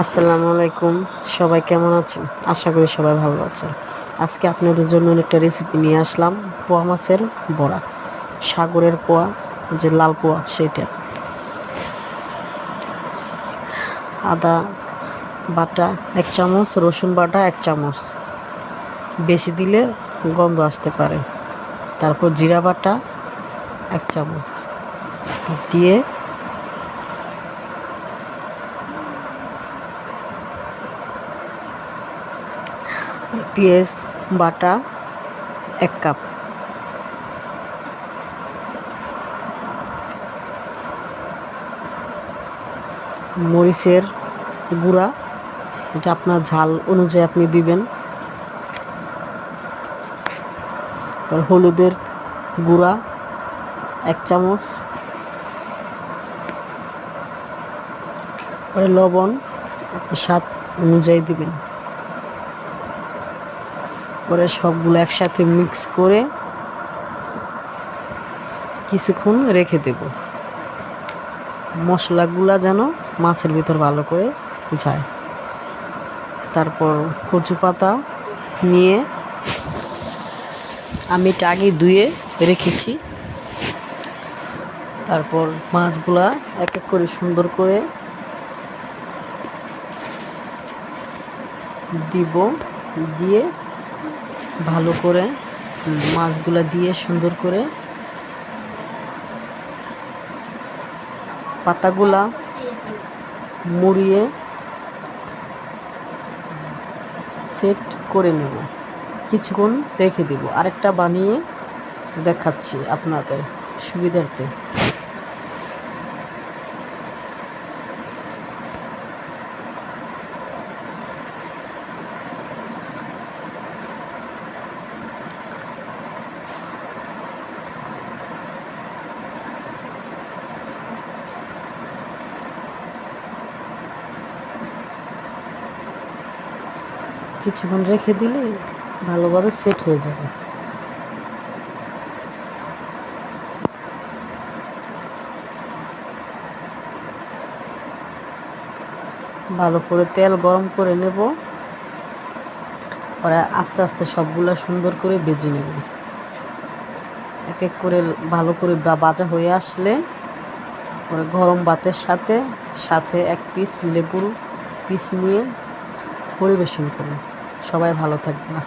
আসসালামু আলাইকুম। সবাই কেমন আছেন? আশা করি সবাই ভালো আছেন। আজকে আপনাদের জন্য একটা রেসিপি নিয়ে আসলাম, পোয়া মাছের বড়া। সাগরের পোয়া, যে লাল পোয়া সেটা। আদা বাটা 1 চামচ, রসুন বাটা 1 চামচ, বেশি দিলে গন্ধ আসতে পারে। তারপর জিরা বাটা 1 চামচ দিয়ে পেঁয়াজ বাটা 1 কাপ, মরিচের গুঁড়া, এটা আপনার ঝাল অনুযায়ী আপনি দিবেন। আর হলুদের গুঁড়া 1 চামচ, পরে লবণ আপনি স্বাদ অনুযায়ী দিবেন। পরে সবগুলো একসাথে মিক্স করে কিছুক্ষণ রেখে দেব, মশলাগুলা যেন মাছের ভিতর ভালো করে যায়। তারপর কচু পাতা নিয়ে আমি এটা আগে ধুয়ে রেখেছি। তারপর মাছগুলা এক এক করে সুন্দর করে দিব, দিয়ে ভালো করে মাছগুলা দিয়ে সুন্দর করে পাতাগুলা মুড়িয়ে সেট করে নেব, কিছুক্ষণ রেখে দেব। আরেকটা বানিয়ে দেখাচ্ছি আপনাদের সুবিধার্থে। কিছুক্ষণ রেখে দিলে ভালোভাবে সেট হয়ে যাবে। ভালো করে তেল গরম করে নেব, পরে আস্তে আস্তে সবগুলো সুন্দর করে ভেজে নেব। এক এক করে ভালো করে ভাজা হয়ে আসলে পরে গরম ভাতের সাথে সাথে 1 পিস লেবুর পিস নিয়ে পরিবেশন করুন। সবাই ভালো থাকবেন।